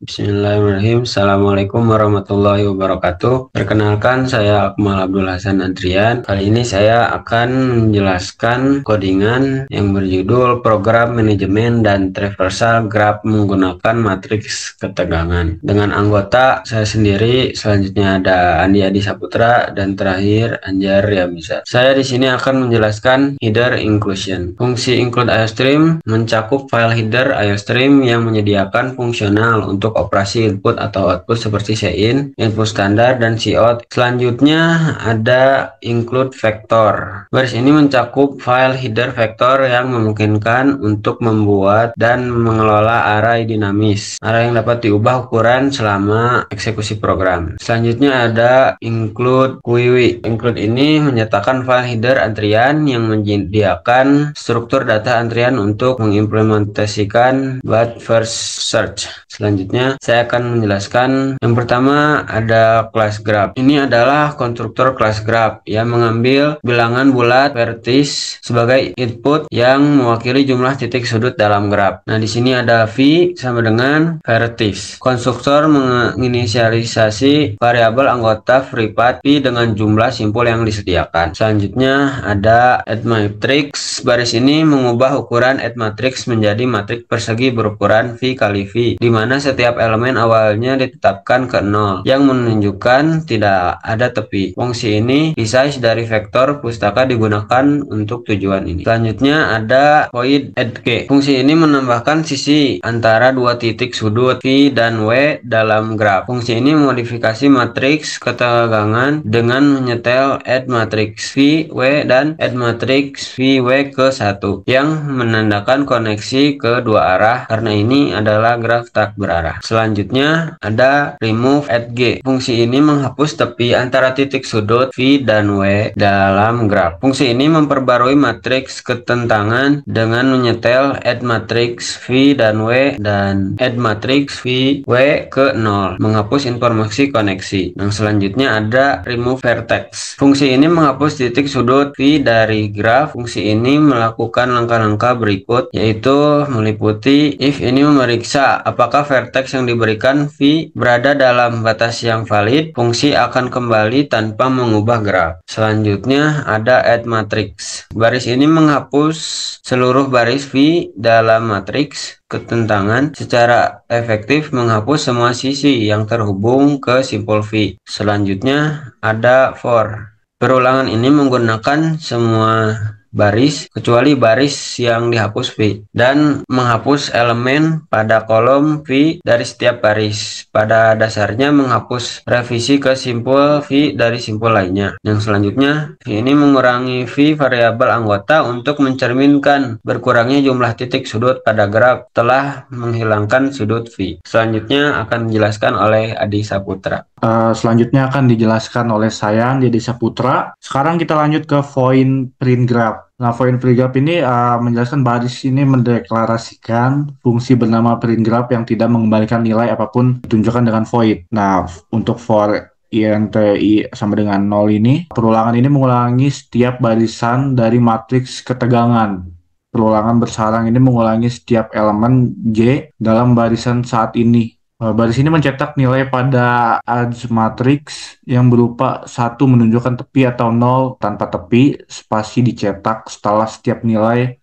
Bismillahirrahmanirrahim. Assalamualaikum warahmatullahi wabarakatuh. Perkenalkan, saya Akmal Abdul Hasan Andrian. Kali ini saya akan menjelaskan codingan yang berjudul Program Manajemen dan Traversal Graph menggunakan matriks ketegangan. Dengan anggota saya sendiri, selanjutnya ada Andi Adi Saputra, dan terakhir Anjar Yamisa. Saya di sini akan menjelaskan header inclusion. Fungsi include IOStream mencakup file header IOStream yang menyediakan fungsional untuk operasi input atau output seperti cin, input standar, dan cout. Selanjutnya ada include vector. Baris ini mencakup file header vektor yang memungkinkan untuk membuat dan mengelola array dinamis. Array yang dapat diubah ukuran selama eksekusi program. Selanjutnya ada include query. Include ini menyatakan file header antrian yang menyediakan struktur data antrian untuk mengimplementasikan but first search. Selanjutnya saya akan menjelaskan yang pertama ada class graph. Ini adalah konstruktor class graph yang mengambil bilangan bulat vertis sebagai input yang mewakili jumlah titik sudut dalam graph. Nah, di sini ada v sama dengan vertis. Konstruktor menginisialisasi variabel anggota FreePath v dengan jumlah simpul yang disediakan. Selanjutnya ada add matrix. Baris ini mengubah ukuran add matrix menjadi matriks persegi berukuran v kali v, di mana setiap elemen awalnya ditetapkan ke 0, yang menunjukkan tidak ada tepi. Fungsi ini resize dari vektor pustaka digunakan untuk tujuan ini. Selanjutnya ada void add k. Fungsi ini menambahkan sisi antara dua titik sudut v dan w dalam graf. Fungsi ini memodifikasi matriks ketegangan dengan menyetel add matriks v w dan add matriks v w ke 1 yang menandakan koneksi ke dua arah, karena ini adalah graf tak berarah. Selanjutnya ada remove add g. Fungsi ini menghapus tepi antara titik sudut v dan w dalam graf. Fungsi ini memperbarui matriks ketentangan dengan menyetel add matriks v dan w dan add matriks v w ke 0, menghapus informasi koneksi. Yang selanjutnya ada remove vertex. Fungsi ini menghapus titik sudut v dari graf. Fungsi ini melakukan langkah-langkah berikut, yaitu meliputi if ini memeriksa apakah vertex yang diberikan v berada dalam batas yang valid, fungsi akan kembali tanpa mengubah graf. Selanjutnya ada add matrix. Baris ini menghapus seluruh baris v dalam matriks ketentangan secara efektif, menghapus semua sisi yang terhubung ke simpul v. Selanjutnya ada for. Perulangan ini menggunakan semua baris kecuali baris yang dihapus v dan menghapus elemen pada kolom v dari setiap baris. Pada dasarnya menghapus revisi ke simpul v dari simpul lainnya. Yang selanjutnya v ini mengurangi v variabel anggota untuk mencerminkan berkurangnya jumlah titik sudut pada graf telah menghilangkan sudut v. Selanjutnya akan dijelaskan oleh Adi Saputra. Selanjutnya akan dijelaskan oleh saya, Andi Saputra. Sekarang kita lanjut ke void print graph. Nah, void print graph ini menjelaskan baris ini mendeklarasikan fungsi bernama print graph yang tidak mengembalikan nilai apapun ditunjukkan dengan void. Nah, untuk for int i sama dengan 0 ini, perulangan ini mengulangi setiap barisan dari matriks ketegangan. Perulangan bersarang ini mengulangi setiap elemen J dalam barisan saat ini. Baris ini mencetak nilai pada add matrix yang berupa 1 menunjukkan tepi atau 0 tanpa tepi, spasi dicetak setelah setiap nilai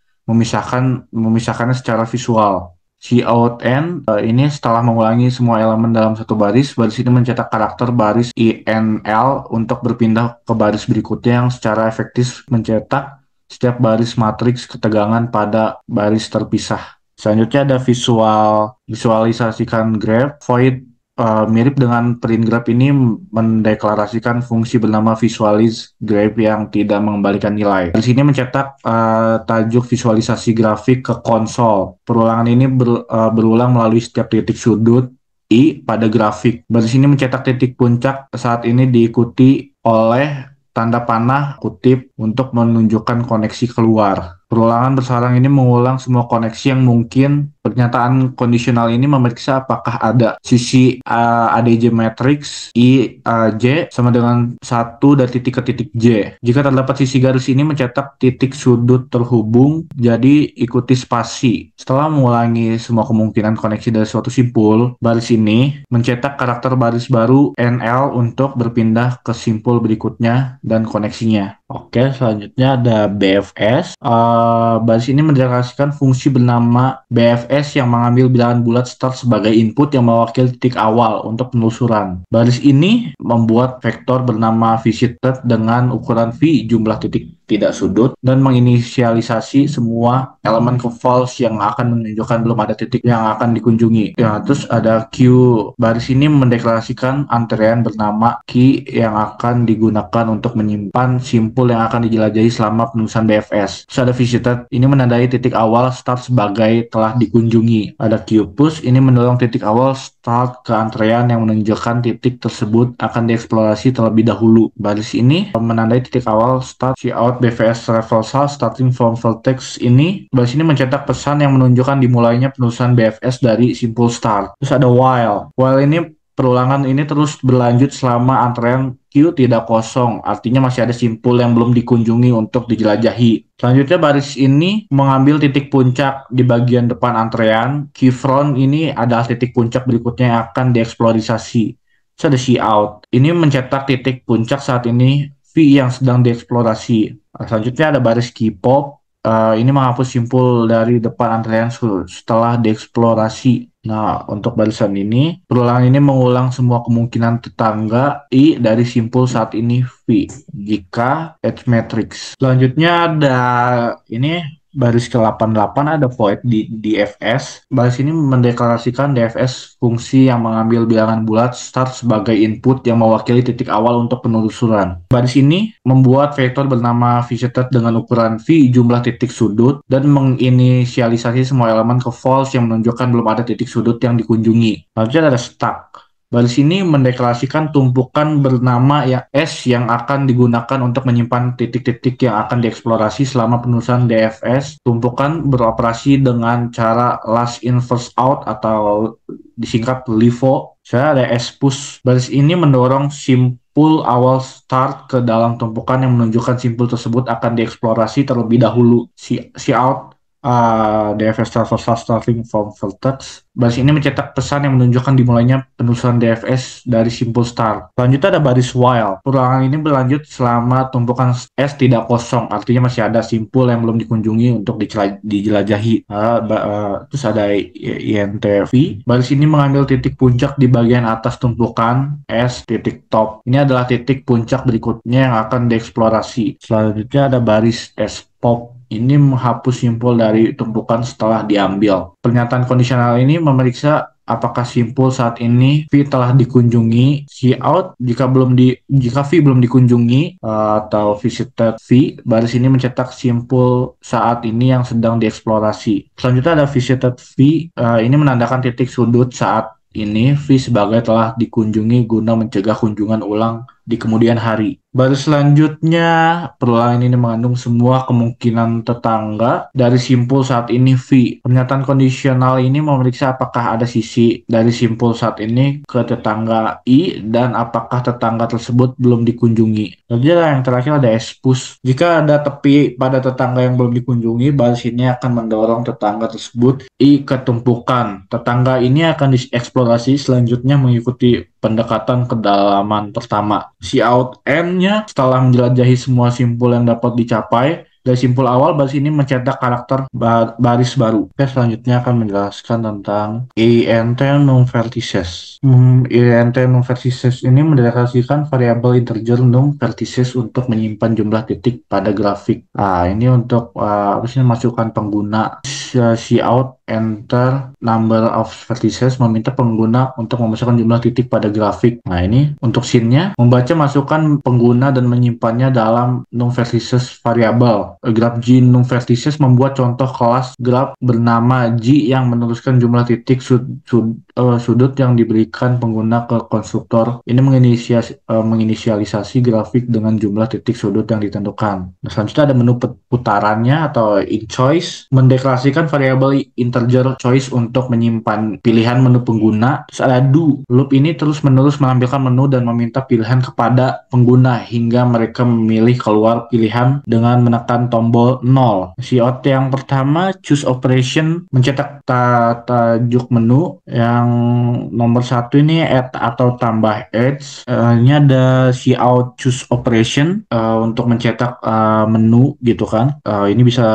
memisahkannya secara visual. Cout n ini setelah mengulangi semua elemen dalam satu baris ini mencetak karakter baris inl untuk berpindah ke baris berikutnya yang secara efektif mencetak setiap baris matriks ketegangan pada baris terpisah. Selanjutnya ada visualisasikan graph. Void mirip dengan print graph ini mendeklarasikan fungsi bernama visualize graph yang tidak mengembalikan nilai. Di sini mencetak tajuk visualisasi grafik ke konsol. Perulangan ini berulang melalui setiap titik sudut i pada grafik. Baris ini mencetak titik puncak saat ini diikuti oleh tanda panah kutip untuk menunjukkan koneksi keluar. Perulangan bersarang ini mengulang semua koneksi yang mungkin Pernyataan kondisional ini memeriksa apakah ada sisi ADJ matrix I J sama dengan 1 dari titik ke titik J. Jika terdapat sisi garis ini mencetak titik sudut terhubung, jadi ikuti spasi. Setelah mengulangi semua kemungkinan koneksi dari suatu simpul, baris ini mencetak karakter baris baru NL untuk berpindah ke simpul berikutnya dan koneksinya. Oke, selanjutnya ada BFS. Baris ini mendeklarasikan fungsi bernama BFS yang mengambil bilangan bulat start sebagai input yang mewakili titik awal untuk penelusuran. Baris ini membuat vektor bernama visited dengan ukuran V jumlah titik tidak sudut dan menginisialisasi semua elemen ke false yang akan menunjukkan belum ada titik yang akan dikunjungi. Ya, terus ada Q. Baris ini mendeklarasikan antrean bernama key yang akan digunakan untuk menyimpan simpul yang akan dijelajahi selama penulisan BFS. Terus ada visited, ini menandai titik awal start sebagai telah dikunjungi. Ada Q push, ini mendorong titik awal start ke antrean yang menunjukkan titik tersebut akan dieksplorasi terlebih dahulu. Baris ini menandai titik awal start C out BVS reversal starting from vertex ini. Baris ini mencetak pesan yang menunjukkan dimulainya penulisan BFS dari simpul start. Terus ada while. While ini perulangan ini terus berlanjut selama antrean Q tidak kosong, artinya masih ada simpul yang belum dikunjungi untuk dijelajahi. Selanjutnya baris ini mengambil titik puncak di bagian depan antrean. Q front ini adalah titik puncak berikutnya yang akan dieksplorasi. Terus ada C out. Ini mencetak titik puncak saat ini V yang sedang dieksplorasi. Selanjutnya ada baris key pop. Ini menghapus simpul dari depan antrean setelah dieksplorasi. Nah, untuk barisan ini, perulangan ini mengulang semua kemungkinan tetangga I dari simpul saat ini V, jika H matrix. Selanjutnya ada ini baris ke-88 ada void di DFS. Baris ini mendeklarasikan DFS fungsi yang mengambil bilangan bulat start sebagai input yang mewakili titik awal untuk penelusuran. Baris ini membuat vektor bernama visited dengan ukuran V jumlah titik sudut dan menginisialisasi semua elemen ke false yang menunjukkan belum ada titik sudut yang dikunjungi. Selanjutnya ada stack. Baris ini mendeklarasikan tumpukan bernama ya S yang akan digunakan untuk menyimpan titik-titik yang akan dieksplorasi selama penulisan DFS. Tumpukan beroperasi dengan cara last in first out atau disingkat LIFO. Saya ada S push. Baris ini mendorong simpul awal start ke dalam tumpukan yang menunjukkan simpul tersebut akan dieksplorasi terlebih dahulu. C out. DFS reversal starting from vertex. Baris ini mencetak pesan yang menunjukkan dimulainya penelusuran DFS dari simpul start. Selanjutnya ada baris while. Perulangan ini berlanjut selama tumpukan S tidak kosong, artinya masih ada simpul yang belum dikunjungi untuk dijelajahi. Terus ada INTV. Baris ini mengambil titik puncak di bagian atas tumpukan S titik top. Ini adalah titik puncak berikutnya yang akan dieksplorasi. Selanjutnya ada baris S pop. Ini menghapus simpul dari tumpukan setelah diambil. Pernyataan kondisional ini memeriksa apakah simpul saat ini V telah dikunjungi. C out jika V belum dikunjungi atau visited V. Baris ini mencetak simpul saat ini yang sedang dieksplorasi. Selanjutnya ada visited V. Ini menandakan titik sudut saat ini V sebagai telah dikunjungi guna mencegah kunjungan ulang di kemudian hari. Baris selanjutnya, perulangan ini mengandung semua kemungkinan tetangga dari simpul saat ini V. Pernyataan kondisional ini memeriksa apakah ada sisi dari simpul saat ini ke tetangga I dan apakah tetangga tersebut belum dikunjungi. Jadi yang terakhir ada S push. Jika ada tepi pada tetangga yang belum dikunjungi, baris ini akan mendorong tetangga tersebut I ke tumpukan. Tetangga ini akan dieksplorasi selanjutnya mengikuti pendekatan kedalaman pertama. C out N-nya setelah menjelajahi semua simpul yang dapat dicapai. Dari simpul awal, baris ini mencetak karakter baris baru. Oke, selanjutnya akan menjelaskan tentang INT num vertices. INT num vertices ini mendeklarasikan variabel integer num vertices untuk menyimpan jumlah titik pada grafik. Ini untuk masukkan pengguna. C out enter number of vertices meminta pengguna untuk memasukkan jumlah titik pada grafik. Nah, ini untuk scene-nya membaca masukan pengguna dan menyimpannya dalam num vertices variabel. Graf G num vertices membuat contoh kelas graf bernama G yang meneruskan jumlah titik sudut yang diberikan pengguna ke konstruktor. Ini menginisialisasi grafik dengan jumlah titik sudut yang ditentukan. Nah, selanjutnya ada menu putarannya atau in choice, mendeklarasikan variabel integer choice untuk menyimpan pilihan menu pengguna. Terus ada do, loop ini terus-menerus menampilkan menu dan meminta pilihan kepada pengguna hingga mereka memilih keluar pilihan dengan menekan tombol 0. Layout yang pertama, choose operation, mencetak tajuk menu. Yang nomor satu ini add atau tambah edge. Ini ada layout choose operation untuk mencetak menu gitu kan. Ini bisa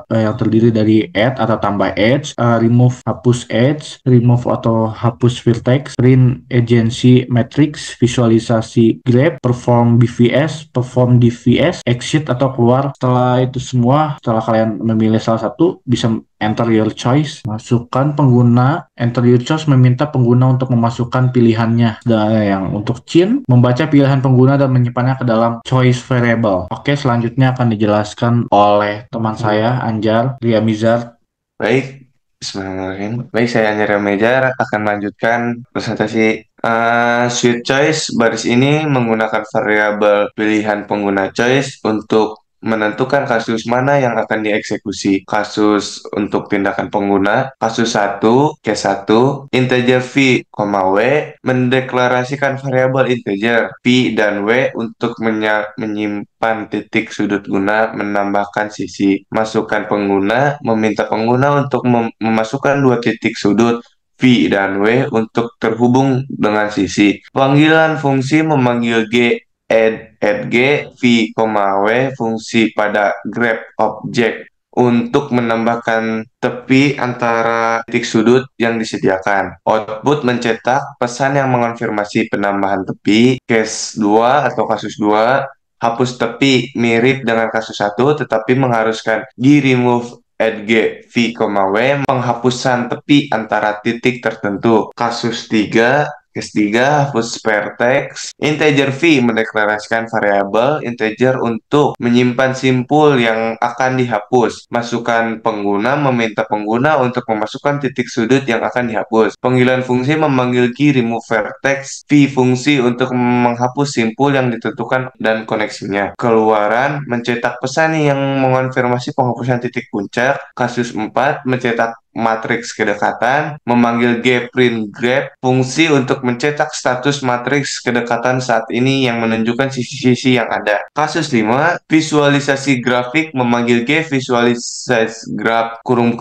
yang terdiri dari add atau tambah edge, remove hapus edge, remove atau hapus vertex, print agency matrix, visualisasi grep, perform BVS, perform DVS, exit atau keluar. Setelah itu semua, setelah kalian memilih salah satu, bisa enter your choice, masukkan pengguna. Enter your choice meminta pengguna untuk memasukkan pilihannya. Dan yang untuk Chin, membaca pilihan pengguna dan menyimpannya ke dalam choice variable. Oke, selanjutnya akan dijelaskan oleh teman saya, Anjar Riamizar. Baik, Bismillahirrahmanirrahim. Baik, saya Anjar Mejar akan melanjutkan presentasi. Switch choice baris ini menggunakan variabel pilihan pengguna choice untuk menentukan kasus mana yang akan dieksekusi. Kasus untuk tindakan pengguna, kasus 1, case 1, integer v, w, mendeklarasikan variabel integer v dan w untuk menyimpan titik sudut guna menambahkan sisi. Masukan pengguna, meminta pengguna untuk memasukkan dua titik sudut V dan W untuk terhubung dengan sisi. Panggilan fungsi memanggil G add G, V, W, fungsi pada grab object untuk menambahkan tepi antara titik sudut yang disediakan. Output mencetak pesan yang mengonfirmasi penambahan tepi. Case 2 atau kasus 2, hapus tepi mirip dengan kasus 1 tetapi mengharuskan di remove add G, V, W, penghapusan tepi antara titik tertentu. Kasus 3, case 3, hapus vertex. Integer V mendeklarasikan variabel integer untuk menyimpan simpul yang akan dihapus. Masukan pengguna meminta pengguna untuk memasukkan titik sudut yang akan dihapus. Panggilan fungsi memanggil key remove vertex. V fungsi untuk menghapus simpul yang ditentukan dan koneksinya. Keluaran mencetak pesan yang mengonfirmasi penghapusan titik puncak. Kasus 4, mencetak matriks kedekatan, memanggil gprint grep, fungsi untuk mencetak status matriks kedekatan saat ini yang menunjukkan sisi-sisi yang ada. Kasus 5, visualisasi grafik, memanggil g visualisasi graf kurung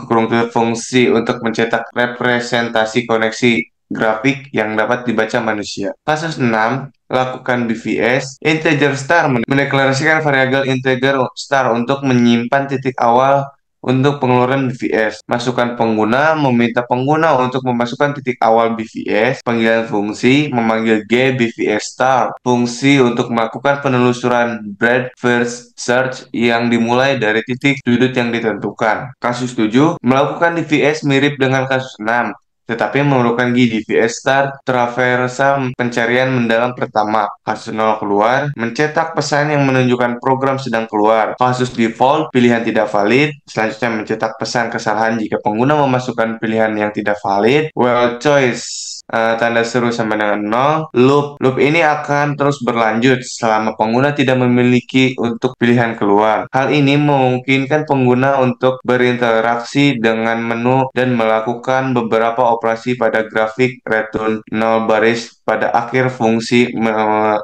fungsi untuk mencetak representasi koneksi grafik yang dapat dibaca manusia. Kasus 6, lakukan BVS. Integer star mendeklarasikan variabel integer star untuk menyimpan titik awal untuk pengeluaran BVS. Masukan pengguna meminta pengguna untuk memasukkan titik awal BVS. Panggilan fungsi memanggil G BVS star. Fungsi untuk melakukan penelusuran breadth first search yang dimulai dari titik sudut yang ditentukan. Kasus 7, melakukan DVS mirip dengan kasus 6, tetapi memerlukan DVS start traversal pencarian mendalam pertama. Kasus 0 keluar, mencetak pesan yang menunjukkan program sedang keluar. Kasus default, pilihan tidak valid. Selanjutnya mencetak pesan kesalahan jika pengguna memasukkan pilihan yang tidak valid. Well choice, tanda seru sampai dengan 0. Loop ini akan terus berlanjut selama pengguna tidak memiliki untuk pilihan keluar. Hal ini memungkinkan pengguna untuk berinteraksi dengan menu dan melakukan beberapa operasi pada grafik return 0 baris pada akhir fungsi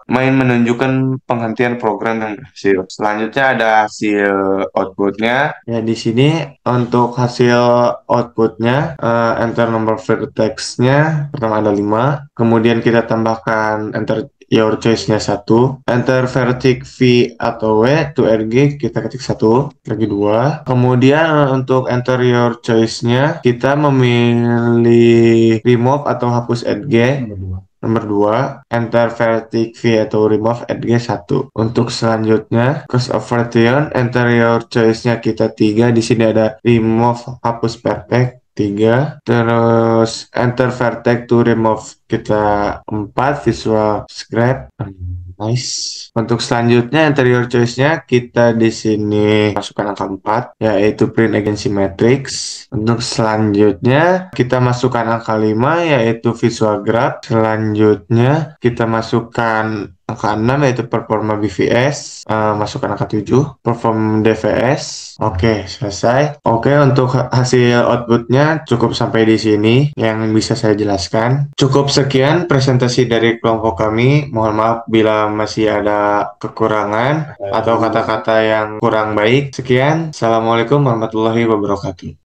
main menunjukkan penghentian program yang berhasil. Selanjutnya ada hasil outputnya. Ya, di sini untuk hasil outputnya, enter nomor vertex-nya pertama ada 5, kemudian kita tambahkan enter your choice-nya 1, enter vertex V atau W to RG kita ketik 1, lagi 2, kemudian untuk enter your choice-nya kita memilih remove atau hapus add G. Nomor 2, enter vertex V atau remove add G 1. Untuk selanjutnya, cost of vertex, enter your choice-nya kita 3. Di sini ada remove hapus vertex 3. Terus enter vertex to remove kita 4, visual scrap. Nice. Untuk selanjutnya anterior choice-nya kita di sini masukkan angka 4 yaitu print against matrix. Untuk selanjutnya kita masukkan angka 5 yaitu visual graph. Selanjutnya kita masukkan angka 6 yaitu performa BVS. Masukkan angka 7 perform DVS. Oke, selesai. Oke, untuk hasil outputnya cukup sampai di sini yang bisa saya jelaskan. Cukup sekian presentasi dari kelompok kami. Mohon maaf bila masih ada kekurangan atau kata-kata yang kurang baik. Sekian. Assalamualaikum warahmatullahi wabarakatuh.